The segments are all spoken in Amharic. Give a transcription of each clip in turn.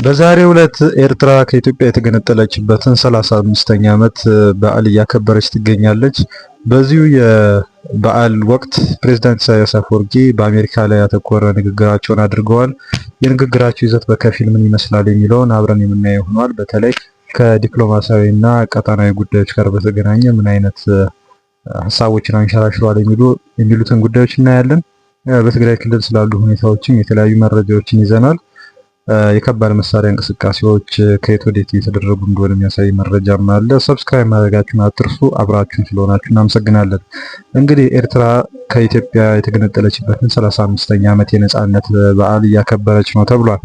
በዛሬው ዕለት ኤርትራ ከኢትዮጵያ የተገነጠለችበትን 35ኛ ዓመት በዓል እያከበረች ትገኛለች። በዚሁ የበዓል ወቅት ፕሬዝዳንት ኢሳያስ አፈወርቂ በአሜሪካ ላይ ያተኮረ ንግግራቸውን አድርገዋል። የንግግራቸው ይዘት በከፊል ምን ይመስላል የሚለውን አብረን የምናየው ሆኗል። በተለይ ከዲፕሎማሲያዊ እና ቀጣናዊ ጉዳዮች ጋር በተገናኘ ምን አይነት ሀሳቦችን አንሸራሽረዋል የሚሉትን ጉዳዮች እናያለን። በትግራይ ክልል ስላሉ ሁኔታዎችም የተለያዩ መረጃዎችን ይዘናል። የከባድ መሳሪያ እንቅስቃሴዎች ከየት ወዴት እየተደረጉ እንደሆነ የሚያሳይ መረጃም አለ። ሰብስክራይብ ማድረጋችሁን አትርሱ። አብራችሁን ስለሆናችሁ እናመሰግናለን። እንግዲህ ኤርትራ ከኢትዮጵያ የተገነጠለችበትን 35ኛ ዓመት የነጻነት በዓል እያከበረች ነው ተብሏል።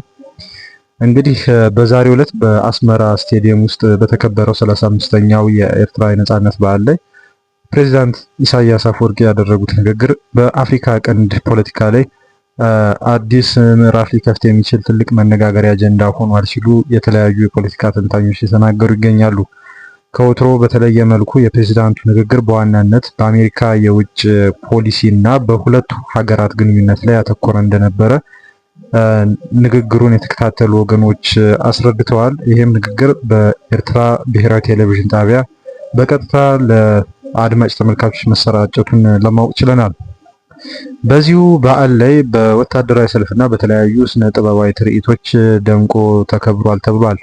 እንግዲህ በዛሬው ዕለት በአስመራ ስቴዲየም ውስጥ በተከበረው 35ኛው የኤርትራ የነጻነት በዓል ላይ ፕሬዚዳንት ኢሳያስ አፈወርቂ ያደረጉት ንግግር በአፍሪካ ቀንድ ፖለቲካ ላይ አዲስ ምዕራፍ ሊከፍት የሚችል ትልቅ መነጋገሪያ አጀንዳ ሆኗል ሲሉ የተለያዩ የፖለቲካ ተንታኞች የተናገሩ ይገኛሉ። ከወትሮ በተለየ መልኩ የፕሬዝዳንቱ ንግግር በዋናነት በአሜሪካ የውጭ ፖሊሲ እና በሁለቱ ሀገራት ግንኙነት ላይ ያተኮረ እንደነበረ ንግግሩን የተከታተሉ ወገኖች አስረድተዋል። ይህም ንግግር በኤርትራ ብሔራዊ ቴሌቪዥን ጣቢያ በቀጥታ ለአድማጭ ተመልካቾች መሰራጨቱን ለማወቅ ችለናል። በዚሁ በዓል ላይ በወታደራዊ ሰልፍና በተለያዩ ስነ ጥበባዊ ትርኢቶች ደምቆ ተከብሯል ተብሏል።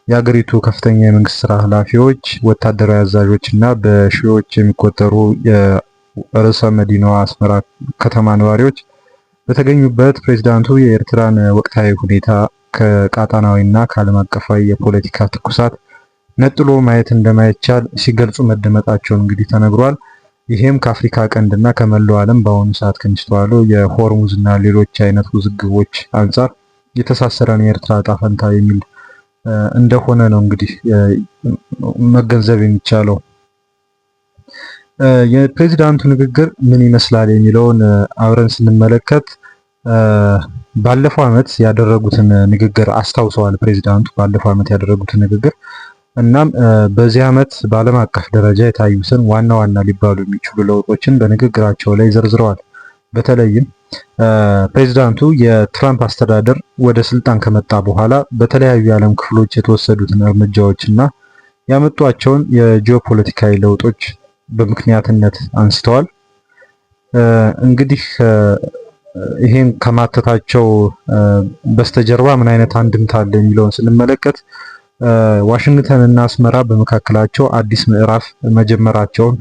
የሀገሪቱ ከፍተኛ የመንግስት ስራ ኃላፊዎች፣ ወታደራዊ አዛዦች እና በሺዎች የሚቆጠሩ የርዕሰ መዲናዋ አስመራ ከተማ ነዋሪዎች በተገኙበት ፕሬዝዳንቱ የኤርትራን ወቅታዊ ሁኔታ ከቀጣናዊና ከዓለም አቀፋዊ የፖለቲካ ትኩሳት ነጥሎ ማየት እንደማይቻል ሲገልጹ መደመጣቸውን እንግዲህ ተነግሯል። ይሄም ከአፍሪካ ቀንድና ከመላው ዓለም በአሁኑ ሰዓት ከሚስተዋሉ የሆርሙዝ እና ሌሎች አይነት ውዝግቦች አንጻር የተሳሰረን የኤርትራ ዕጣ ፈንታ የሚል እንደሆነ ነው እንግዲህ መገንዘብ የሚቻለው። የፕሬዝዳንቱ ንግግር ምን ይመስላል የሚለውን አብረን ስንመለከት ባለፈው ዓመት ያደረጉትን ንግግር አስታውሰዋል። ፕሬዝዳንቱ ባለፈው ዓመት ያደረጉትን ንግግር እናም በዚህ ዓመት በዓለም አቀፍ ደረጃ የታዩትን ዋና ዋና ሊባሉ የሚችሉ ለውጦችን በንግግራቸው ላይ ዘርዝረዋል። በተለይም ፕሬዝዳንቱ የትራምፕ አስተዳደር ወደ ስልጣን ከመጣ በኋላ በተለያዩ የዓለም ክፍሎች የተወሰዱትን እርምጃዎች እና ያመጧቸውን የጂኦፖለቲካዊ ለውጦች በምክንያትነት አንስተዋል። እንግዲህ ይሄን ከማተታቸው በስተጀርባ ምን አይነት አንድምታ አለ የሚለውን ስንመለከት ዋሽንግተን እና አስመራ በመካከላቸው አዲስ ምዕራፍ መጀመራቸውን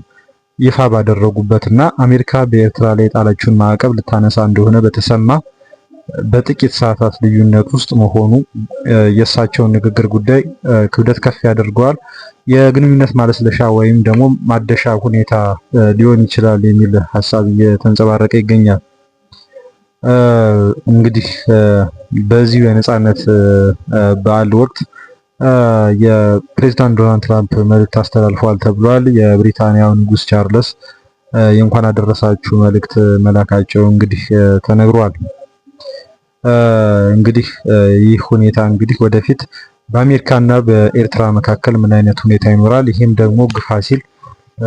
ይፋ ባደረጉበት እና አሜሪካ በኤርትራ ላይ የጣለችውን ማዕቀብ ልታነሳ እንደሆነ በተሰማ በጥቂት ሰዓታት ልዩነት ውስጥ መሆኑ የእሳቸውን ንግግር ጉዳይ ክብደት ከፍ ያደርገዋል። የግንኙነት ማለስለሻ ወይም ደግሞ ማደሻ ሁኔታ ሊሆን ይችላል የሚል ሀሳብ እየተንጸባረቀ ይገኛል። እንግዲህ በዚሁ የነጻነት በዓል ወቅት የፕሬዝዳንት ዶናልድ ትራምፕ መልእክት አስተላልፈዋል ተብሏል። የብሪታንያው ንጉስ ቻርልስ የእንኳን አደረሳችሁ መልእክት መላካቸው እንግዲህ ተነግሯል። እንግዲህ ይህ ሁኔታ እንግዲህ ወደፊት በአሜሪካና በኤርትራ መካከል ምን አይነት ሁኔታ ይኖራል፣ ይህም ደግሞ ግፋ ሲል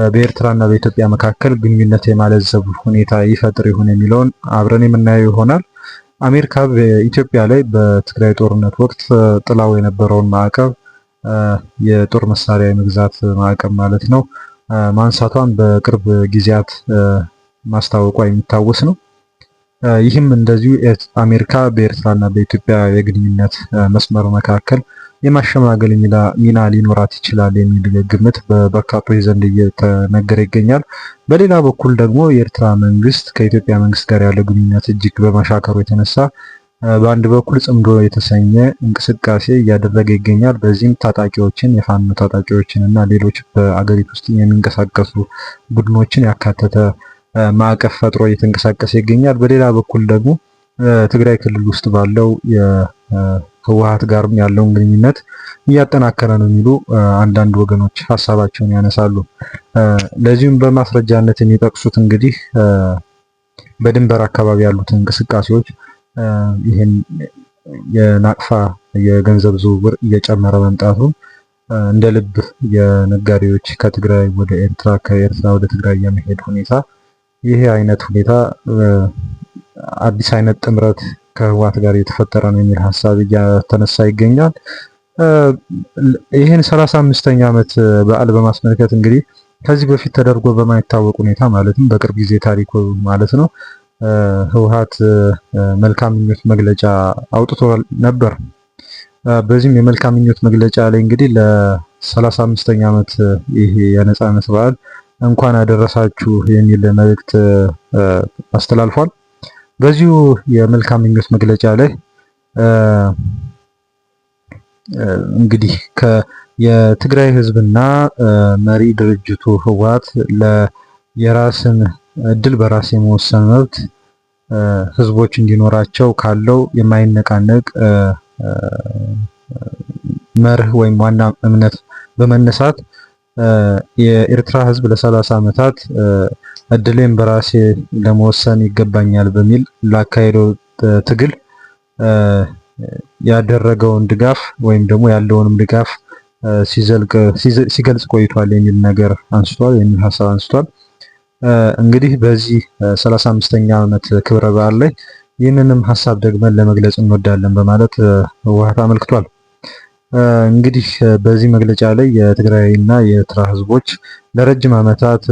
በኤርትራና በኢትዮጵያ መካከል ግንኙነት የማለዘብ ሁኔታ ይፈጥር ይሆን የሚለውን አብረን የምናየው ይሆናል። አሜሪካ በኢትዮጵያ ላይ በትግራይ ጦርነት ወቅት ጥላው የነበረውን ማዕቀብ የጦር መሳሪያ የመግዛት ማዕቀብ ማለት ነው ማንሳቷን በቅርብ ጊዜያት ማስታወቋ የሚታወስ ነው። ይህም እንደዚሁ አሜሪካ በኤርትራና በኢትዮጵያ የግንኙነት መስመር መካከል የማሸማገል ሚና ሊኖራት ይችላል የሚል ግምት በበርካቶች ዘንድ እየተነገረ ይገኛል። በሌላ በኩል ደግሞ የኤርትራ መንግስት ከኢትዮጵያ መንግስት ጋር ያለው ግንኙነት እጅግ በማሻከሩ የተነሳ በአንድ በኩል ጽምዶ የተሰኘ እንቅስቃሴ እያደረገ ይገኛል። በዚህም ታጣቂዎችን፣ የፋኖ ታጣቂዎችን እና ሌሎች በአገሪቱ ውስጥ የሚንቀሳቀሱ ቡድኖችን ያካተተ ማዕቀፍ ፈጥሮ እየተንቀሳቀሰ ይገኛል። በሌላ በኩል ደግሞ ትግራይ ክልል ውስጥ ባለው ህወሓት ጋርም ያለውን ግንኙነት እያጠናከረ ነው የሚሉ አንዳንድ ወገኖች ሀሳባቸውን ያነሳሉ። ለዚሁም በማስረጃነት የሚጠቅሱት እንግዲህ በድንበር አካባቢ ያሉትን እንቅስቃሴዎች ይህን የናቅፋ የገንዘብ ዝውውር እየጨመረ መምጣቱን እንደ ልብ የነጋዴዎች ከትግራይ ወደ ኤርትራ ከኤርትራ ወደ ትግራይ የመሄድ ሁኔታ ይሄ አይነት ሁኔታ አዲስ አይነት ጥምረት ከህወሓት ጋር የተፈጠረ ነው የሚል ሀሳብ እያተነሳ ይገኛል። ይህን 35ኛ ዓመት በዓል በማስመልከት እንግዲህ ከዚህ በፊት ተደርጎ በማይታወቅ ሁኔታ ማለትም በቅርብ ጊዜ ታሪኩ ማለት ነው ህወሓት መልካም ምኞት መግለጫ አውጥቶ ነበር። በዚህም የመልካም ምኞት መግለጫ ላይ እንግዲህ ለ35ኛ ዓመት ይሄ የነጻነት በዓል እንኳን አደረሳችሁ የሚል መልእክት አስተላልፏል። በዚሁ የመልካም ምኞት መግለጫ ላይ እንግዲህ የትግራይ ህዝብና መሪ ድርጅቱ ህወሓት የራስን እድል በራስ የመወሰን መብት ህዝቦች እንዲኖራቸው ካለው የማይነቃነቅ መርህ ወይም ዋና እምነት በመነሳት የኤርትራ ህዝብ ለ30 ዓመታት እድሌን በራሴ ለመወሰን ይገባኛል በሚል ላካሄደው ትግል ያደረገውን ድጋፍ ወይም ደግሞ ያለውንም ድጋፍ ሲገልጽ ቆይቷል የሚል ነገር አንስቷል፣ የሚል ሀሳብ አንስቷል። እንግዲህ በዚህ 35ኛ ዓመት ክብረ በዓል ላይ ይህንንም ሀሳብ ደግመን ለመግለጽ እንወዳለን በማለት ህወሓት አመልክቷል። እንግዲህ በዚህ መግለጫ ላይ የትግራይና የኤርትራ ህዝቦች ለረጅም ዓመታት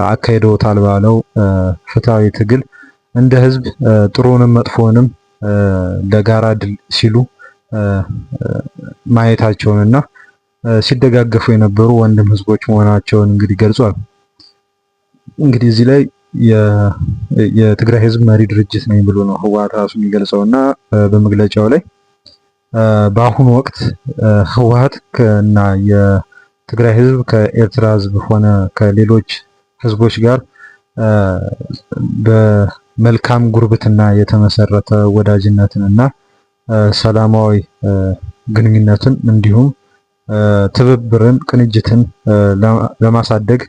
አካሂደውታል ባለው ፍትሃዊ ትግል እንደ ህዝብ ጥሩንም መጥፎንም ለጋራ ድል ሲሉ ማየታቸውንና ሲደጋገፉ የነበሩ ወንድም ህዝቦች መሆናቸውን እንግዲህ ገልጿል። እንግዲህ እዚህ ላይ የትግራይ ህዝብ መሪ ድርጅት ነኝ ብሎ ነው ህወሓት ራሱ የሚገልጸውና በመግለጫው ላይ በአሁኑ ወቅት ህወሓት እና የትግራይ ህዝብ ከኤርትራ ህዝብ ሆነ ከሌሎች ህዝቦች ጋር በመልካም ጉርብትና የተመሰረተ ወዳጅነትን እና ሰላማዊ ግንኙነትን እንዲሁም ትብብርን፣ ቅንጅትን ለማሳደግ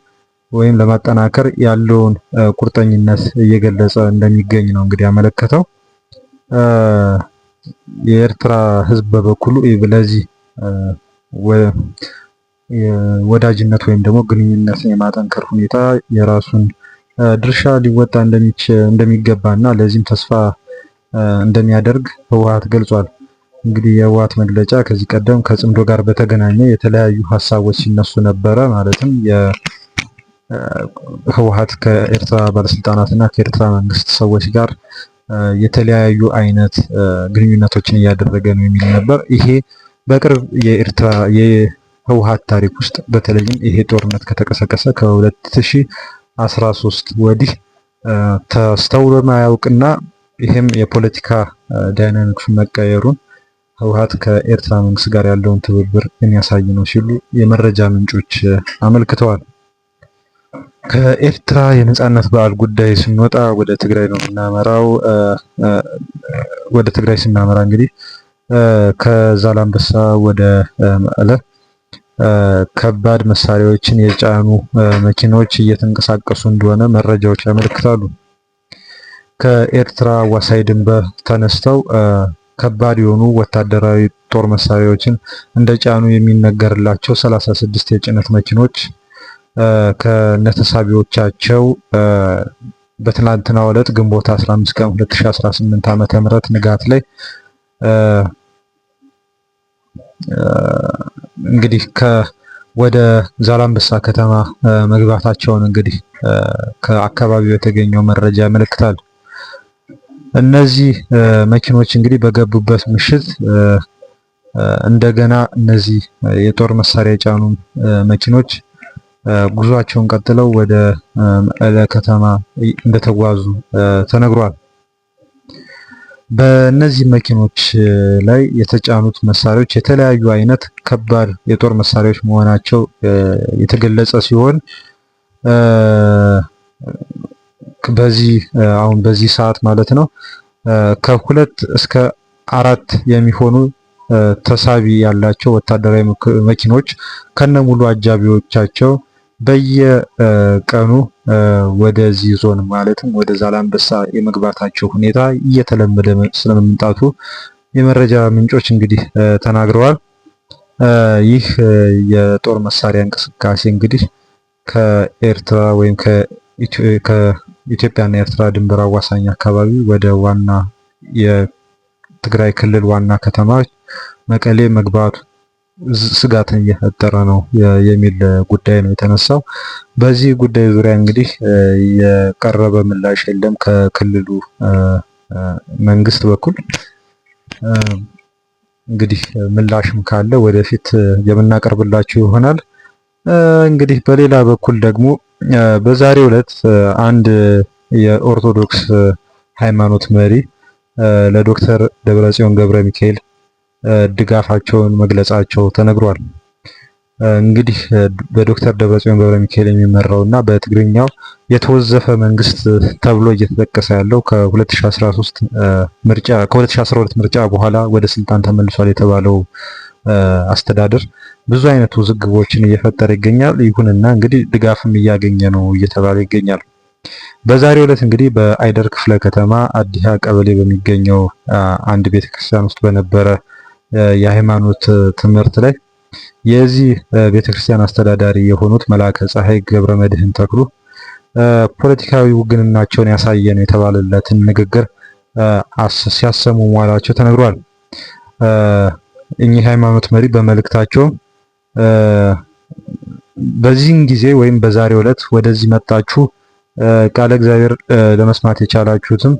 ወይም ለማጠናከር ያለውን ቁርጠኝነት እየገለጸ እንደሚገኝ ነው እንግዲህ ያመለከተው። የኤርትራ ህዝብ በበኩሉ ለዚህ ወዳጅነት ወይም ደግሞ ግንኙነትን የማጠንከር ሁኔታ የራሱን ድርሻ ሊወጣ እንደሚገባና ለዚህም ተስፋ እንደሚያደርግ ህወሓት ገልጿል። እንግዲህ የህወሓት መግለጫ ከዚህ ቀደም ከጽምዶ ጋር በተገናኘ የተለያዩ ሀሳቦች ሲነሱ ነበረ። ማለትም ህወሓት ከኤርትራ ባለስልጣናትና ከኤርትራ መንግስት ሰዎች ጋር የተለያዩ አይነት ግንኙነቶችን እያደረገ ነው የሚል ነበር። ይሄ በቅርብ የህወሓት ታሪክ ውስጥ በተለይም ይሄ ጦርነት ከተቀሰቀሰ ከ2013 ወዲህ ተስተውሎ ማያውቅና ይሄም የፖለቲካ ዳይናሚክስ መቀየሩን ህወሓት ከኤርትራ መንግስት ጋር ያለውን ትብብር የሚያሳይ ነው ሲሉ የመረጃ ምንጮች አመልክተዋል። ከኤርትራ የነጻነት በዓል ጉዳይ ስንወጣ ወደ ትግራይ ነው የምናመራው። ወደ ትግራይ ስናመራ እንግዲህ ከዛላምበሳ ወደ መቀለ ከባድ መሳሪያዎችን የጫኑ መኪናዎች እየተንቀሳቀሱ እንደሆነ መረጃዎች ያመለክታሉ። ከኤርትራ አዋሳኝ ድንበር ተነስተው ከባድ የሆኑ ወታደራዊ ጦር መሳሪያዎችን እንደጫኑ የሚነገርላቸው 36 የጭነት መኪኖች ከነተሳቢዎቻቸው በትናንትናው ዕለት ግንቦት 15 ቀን 2018 ዓ.ም ንጋት ላይ እንግዲህ ወደ ዛላምበሳ ከተማ መግባታቸውን እንግዲህ ከአካባቢው የተገኘው መረጃ ያመለክታል። እነዚህ መኪኖች እንግዲህ በገቡበት ምሽት እንደገና እነዚህ የጦር መሳሪያ የጫኑ መኪኖች ጉዟቸውን ቀጥለው ወደ መቀለ ከተማ እንደተጓዙ ተነግሯል። በእነዚህ መኪኖች ላይ የተጫኑት መሳሪያዎች የተለያዩ አይነት ከባድ የጦር መሳሪያዎች መሆናቸው የተገለጸ ሲሆን በዚህ ሰዓት ማለት ነው ከ2 እስከ 4 የሚሆኑ ተሳቢ ያላቸው ወታደራዊ መኪኖች ከነሙሉ አጃቢዎቻቸው በየቀኑ ወደዚህ ዞን ማለትም ወደ ዛላምበሳ የመግባታቸው ሁኔታ እየተለመደ ስለመምጣቱ የመረጃ ምንጮች እንግዲህ ተናግረዋል። ይህ የጦር መሳሪያ እንቅስቃሴ እንግዲህ ከኤርትራ ወይም ከኢትዮጵያና ኤርትራ ድንበር አዋሳኝ አካባቢ ወደ ዋና ትግራይ ክልል ዋና ከተማ መቀሌ መግባቱ ስጋትን እየፈጠረ ነው የሚል ጉዳይ ነው የተነሳው። በዚህ ጉዳይ ዙሪያ እንግዲህ የቀረበ ምላሽ የለም ከክልሉ መንግስት በኩል። እንግዲህ ምላሽም ካለ ወደፊት የምናቀርብላችሁ ይሆናል። እንግዲህ በሌላ በኩል ደግሞ በዛሬው ዕለት አንድ የኦርቶዶክስ ሃይማኖት መሪ ለዶክተር ደብረጽዮን ገብረ ሚካኤል ድጋፋቸውን መግለጻቸው ተነግሯል። እንግዲህ በዶክተር ደብረጽዮን ገብረ ሚካኤል የሚመራውና በትግርኛው የተወዘፈ መንግስት ተብሎ እየተጠቀሰ ያለው ከ2013 ምርጫ በኋላ ወደ ስልጣን ተመልሷል የተባለው አስተዳደር ብዙ አይነት ውዝግቦችን እየፈጠረ ይገኛል። ይሁንና እንግዲህ ድጋፍም እያገኘ ነው እየተባለ ይገኛል። በዛሬው ዕለት እንግዲህ በአይደር ክፍለ ከተማ አዲሃ ቀበሌ በሚገኘው አንድ ቤተክርስቲያን ውስጥ በነበረ የሃይማኖት ትምህርት ላይ የዚህ ቤተክርስቲያን አስተዳዳሪ የሆኑት መልአከ ፀሐይ ገብረ መድህን ተክሉ ፖለቲካዊ ውግንናቸውን ያሳየ ነው የተባለለትን ንግግር ሲያሰሙ መዋላቸው ተነግሯል። እኚህ ሃይማኖት መሪ በመልእክታቸው በዚህን ጊዜ ወይም በዛሬው ዕለት ወደዚህ መጣችሁ ቃለ እግዚአብሔር ለመስማት የቻላችሁትም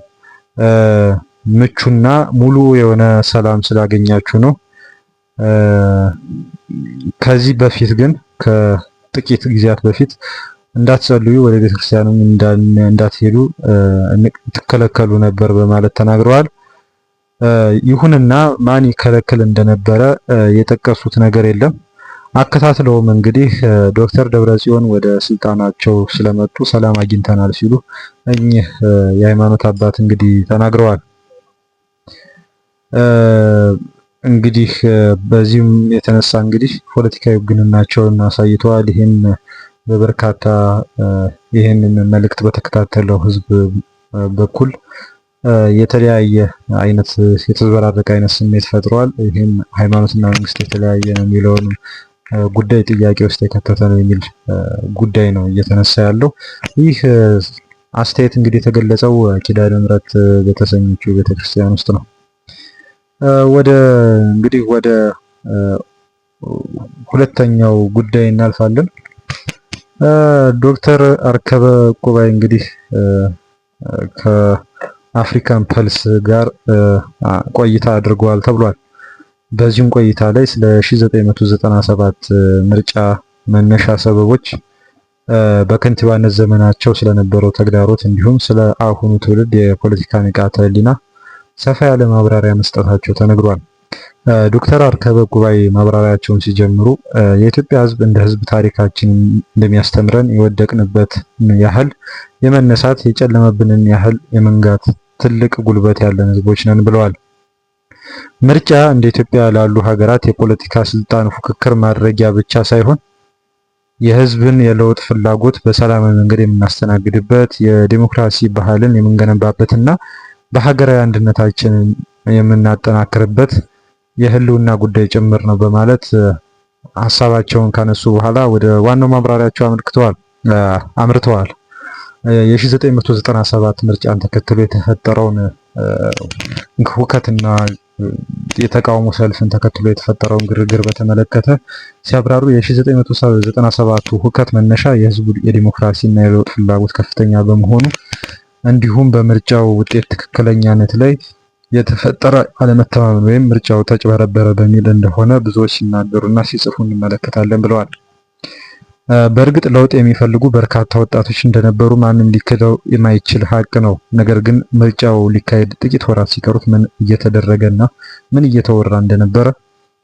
ምቹና ሙሉ የሆነ ሰላም ስላገኛችሁ ነው። ከዚህ በፊት ግን ከጥቂት ጊዜያት በፊት እንዳትጸልዩ ወደ ቤተክርስቲያንም እንዳትሄዱ ትከለከሉ ነበር በማለት ተናግረዋል። ይሁንና ማን ይከለክል እንደነበረ የጠቀሱት ነገር የለም። አከታትለውም እንግዲህ ዶክተር ደብረጽዮን ወደ ስልጣናቸው ስለመጡ ሰላም አግኝተናል ሲሉ እኚህ የሃይማኖት አባት እንግዲህ ተናግረዋል። እንግዲህ በዚህም የተነሳ እንግዲህ ፖለቲካዊ ውግንናቸውን አሳይተዋል። ይህም በበርካታ ይህንን መልእክት በተከታተለው ህዝብ በኩል የተለያየ አይነት የተዘበራረቀ አይነት ስሜት ፈጥሯል። ይህም ሃይማኖትና መንግስት የተለያየ ነው የሚለውን ጉዳይ ጥያቄ ውስጥ የከተተ ነው የሚል ጉዳይ ነው እየተነሳ ያለው። ይህ አስተያየት እንግዲህ የተገለጸው ኪዳነ ምሕረት በተሰኘችው ቤተክርስቲያን ውስጥ ነው። ወደ ሁለተኛው ጉዳይ እናልፋለን። ዶክተር አርከበ ዕቁባይ እንግዲህ ከአፍሪካን ፐልስ ጋር ቆይታ አድርገዋል ተብሏል። በዚህም ቆይታ ላይ ስለ 1997 ምርጫ መነሻ ሰበቦች፣ በከንቲባነት ዘመናቸው ስለነበረው ተግዳሮት እንዲሁም ስለ አሁኑ ትውልድ የፖለቲካ ንቃተ ህሊና ሰፋ ያለ ማብራሪያ መስጠታቸው ተነግሯል። ዶክተር አርከበ ዕቁባይ ማብራሪያቸውን ሲጀምሩ የኢትዮጵያ ህዝብ እንደ ህዝብ ታሪካችን እንደሚያስተምረን የወደቅንበት ያህል የመነሳት የጨለመብንን ያህል የመንጋት ትልቅ ጉልበት ያለን ህዝቦች ነን ብለዋል። ምርጫ እንደ ኢትዮጵያ ላሉ ሀገራት የፖለቲካ ስልጣን ፉክክር ማድረጊያ ብቻ ሳይሆን የህዝብን የለውጥ ፍላጎት በሰላማዊ መንገድ የምናስተናግድበት፣ የዲሞክራሲ ባህልን የምንገነባበትና በሀገራዊ አንድነታችንን የምናጠናክርበት የህልውና ጉዳይ ጭምር ነው በማለት ሀሳባቸውን ካነሱ በኋላ ወደ ዋናው ማብራሪያቸው አምርተዋል። የ1997 ምርጫን ተከትሎ የተፈጠረውን ሁከትና የተቃውሞ ሰልፍን ተከትሎ የተፈጠረውን ግርግር በተመለከተ ሲያብራሩ የ1997ቱ ሁከት መነሻ የህዝቡ የዲሞክራሲና የለውጥ ፍላጎት ከፍተኛ በመሆኑ እንዲሁም በምርጫው ውጤት ትክክለኛነት ላይ የተፈጠረ አለመተማመን ወይም ምርጫው ተጭበረበረ በሚል እንደሆነ ብዙዎች ሲናገሩና ሲጽፉ እንመለከታለን ብለዋል። በእርግጥ ለውጥ የሚፈልጉ በርካታ ወጣቶች እንደነበሩ ማንም ሊክደው የማይችል ሀቅ ነው። ነገር ግን ምርጫው ሊካሄድ ጥቂት ወራት ሲቀሩት ምን እየተደረገና ምን እየተወራ እንደነበረ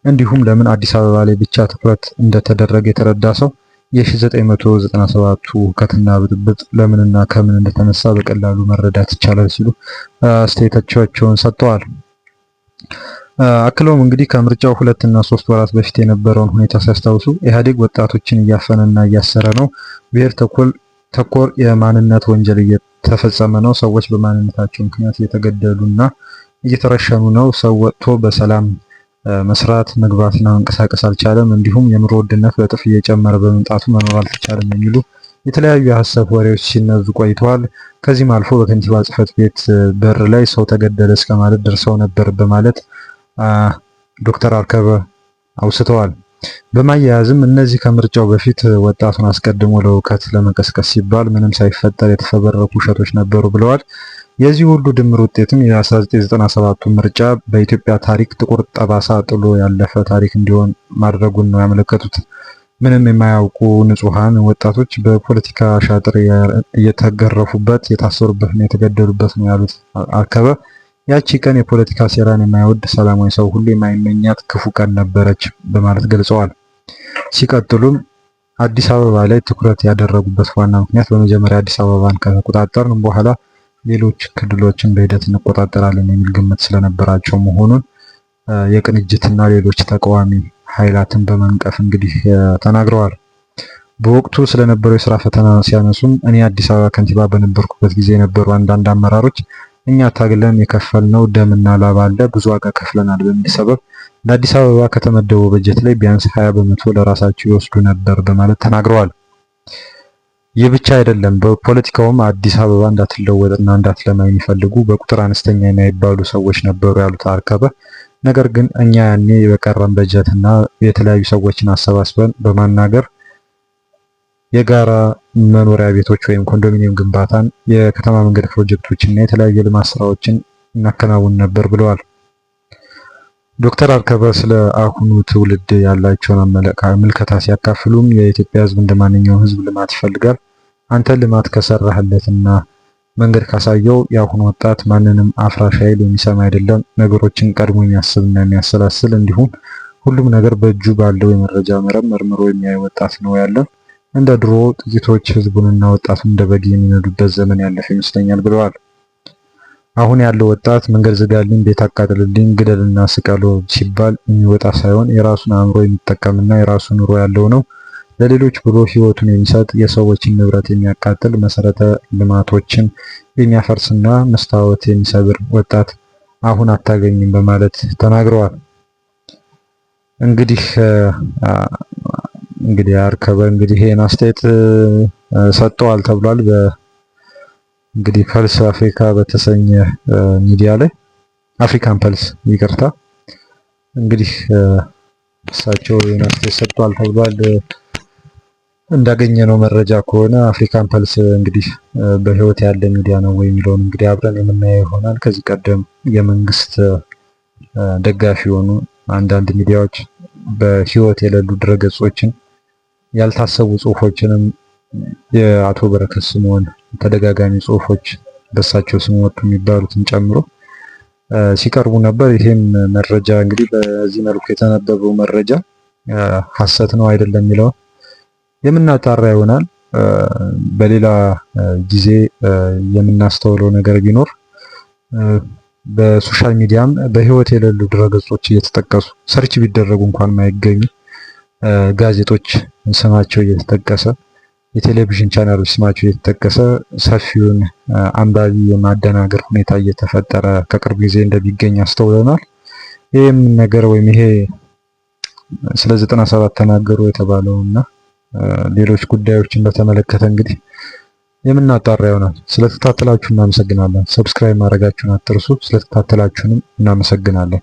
እንዲሁም ለምን አዲስ አበባ ላይ ብቻ ትኩረት እንደተደረገ የተረዳ ሰው የ1997ቱ ሁከትና ብጥብጥ ለምንና ከምን እንደተነሳ በቀላሉ መረዳት ይቻላል ሲሉ አስተያየታቸውን ሰጥተዋል። አክለውም እንግዲህ ከምርጫው 2 እና 3 ወራት በፊት የነበረውን ሁኔታ ሲያስታውሱ ኢህአዴግ ወጣቶችን እያፈነና እያሰረ ነው፣ ብሔር ተኮር የማንነት ወንጀል እየተፈጸመ ነው፣ ሰዎች በማንነታቸው ምክንያት እየተገደሉና እየተረሸኑ ነው፣ ሰው ወጥቶ በሰላም መስራት መግባትና መንቀሳቀስ አልቻለም፣ እንዲሁም የኑሮ ውድነት በእጥፍ እየጨመረ በመምጣቱ መኖር አልተቻለም የሚሉ የተለያዩ የሐሰት ወሬዎች ሲነዙ ቆይተዋል። ከዚህም አልፎ በከንቲባ ጽሕፈት ቤት በር ላይ ሰው ተገደለ እስከ ማለት ደርሰው ነበር በማለት ዶክተር አርከበ አውስተዋል። በማያያዝም እነዚህ ከምርጫው በፊት ወጣቱን አስቀድሞ ለውከት ለመቀስቀስ ሲባል ምንም ሳይፈጠር የተፈበረኩ ውሸቶች ነበሩ ብለዋል። የዚህ ሁሉ ድምር ውጤትም የ1997ቱ ምርጫ በኢትዮጵያ ታሪክ ጥቁር ጠባሳ ጥሎ ያለፈ ታሪክ እንዲሆን ማድረጉን ነው ያመለከቱት። ምንም የማያውቁ ንጹሃን ወጣቶች በፖለቲካ ሻጥር እየተገረፉበት የታሰሩበትና የተገደሉበት ነው ያሉት አርከበ ያቺ ቀን የፖለቲካ ሴራን የማይወድ ሰላማዊ ሰው ሁሉ የማይመኛት ክፉ ቀን ነበረች በማለት ገልጸዋል። ሲቀጥሉም አዲስ አበባ ላይ ትኩረት ያደረጉበት ዋና ምክንያት በመጀመሪያ አዲስ አበባን ከተቆጣጠርን በኋላ ሌሎች ክልሎችን በሂደት እንቆጣጠራለን የሚል ግምት ስለነበራቸው መሆኑን የቅንጅትና ሌሎች ተቃዋሚ ኃይላትን በመንቀፍ እንግዲህ ተናግረዋል። በወቅቱ ስለነበረው የስራ ፈተና ሲያነሱም እኔ አዲስ አበባ ከንቲባ በነበርኩበት ጊዜ የነበሩ አንዳንድ አመራሮች እኛ ታግለን የከፈልነው ደምና ላብ አለ፣ ብዙ ዋጋ ከፍለናል በሚል ሰበብ ለአዲስ አበባ ከተመደበው በጀት ላይ ቢያንስ 20 በመቶ ለራሳቸው ይወስዱ ነበር በማለት ተናግረዋል። ይህ ብቻ አይደለም፣ በፖለቲካውም አዲስ አበባ እንዳትለወጥና እንዳትለማ የሚፈልጉ በቁጥር አነስተኛ የማይባሉ ሰዎች ነበሩ ያሉት አርከበ፣ ነገር ግን እኛ ያኔ በቀረን በጀትና የተለያዩ ሰዎችን አሰባስበን በማናገር የጋራ መኖሪያ ቤቶች ወይም ኮንዶሚኒየም ግንባታን፣ የከተማ መንገድ ፕሮጀክቶችና የተለያዩ የልማት ስራዎችን እናከናውን ነበር ብለዋል። ዶክተር አርከበ ስለ አሁኑ ትውልድ ያላቸውን ምልከታ ሲያካፍሉም የኢትዮጵያ ሕዝብ እንደማንኛውም ሕዝብ ልማት ይፈልጋል። አንተ ልማት ከሰራህለትና መንገድ ካሳየው የአሁኑ ወጣት ማንንም አፍራሽ ኃይል የሚሰማ አይደለም። ነገሮችን ቀድሞ የሚያስብና የሚያሰላስል እንዲሁም ሁሉም ነገር በእጁ ባለው የመረጃ መረብ መርምሮ የሚያይ ወጣት ነው ያለን። እንደ ድሮ ጥቂቶች ሕዝቡንና ወጣቱን እንደ በግ የሚነዱበት ዘመን ያለፈ ይመስለኛል ብለዋል። አሁን ያለው ወጣት መንገድ ዝጋልኝ፣ ቤት አቃጥልልኝ፣ ግደልና ስቀሎ ሲባል የሚወጣ ሳይሆን የራሱን አእምሮ የሚጠቀምና የራሱ ኑሮ ያለው ነው። ለሌሎች ብሎ ህይወቱን የሚሰጥ የሰዎችን ንብረት የሚያቃጥል መሰረተ ልማቶችን የሚያፈርስና መስታወት የሚሰብር ወጣት አሁን አታገኝም በማለት ተናግረዋል። እንግዲህ አርከበ ይሄን አስተያየት ሰጥተዋል ተብሏል። እንግዲህ ፐልስ አፍሪካ በተሰኘ ሚዲያ ላይ አፍሪካን ፐልስ ይቅርታ፣ እንግዲህ እሳቸው ይሄን አስተያየት ሰጥተዋል ተብሏል። እንዳገኘነው መረጃ ከሆነ አፍሪካን ፐልስ እንግዲህ በህይወት ያለ ሚዲያ ነው ወይ የሚለውን እንግዲህ አብረን የምናየው ይሆናል። ከዚህ ቀደም የመንግስት ደጋፊ የሆኑ አንዳንድ ሚዲያዎች በህይወት የሌሉ ድረገጾችን ያልታሰቡ ጽሁፎችንም የአቶ በረከት ስምኦን ተደጋጋሚ ጽሁፎች በሳቸው ስም ወጡ የሚባሉትን ጨምሮ ሲቀርቡ ነበር። ይሄም መረጃ እንግዲህ በዚህ መልኩ የተነበበው መረጃ ሐሰት ነው አይደለም የሚለው የምናጣራ ይሆናል። በሌላ ጊዜ የምናስተውለው ነገር ቢኖር በሶሻል ሚዲያም በህይወት የሌሉ ድረገጾች እየተጠቀሱ ሰርች ቢደረጉ እንኳን ማይገኙ ጋዜጦች ስማቸው እየተጠቀሰ፣ የቴሌቪዥን ቻናሎች ስማቸው እየተጠቀሰ ሰፊውን አንባቢ የማደናገር ሁኔታ እየተፈጠረ ከቅርብ ጊዜ እንደሚገኝ አስተውለናል። ይህም ነገር ወይም ይሄ ስለ 97 ተናገሩ የተባለውና ሌሎች ጉዳዮችን በተመለከተ እንግዲህ የምናጣራ ይሆናል። ስለተከታተላችሁ እናመሰግናለን። ሰብስክራይብ ማድረጋችሁን አትርሱ። ስለተከታተላችሁንም እናመሰግናለን።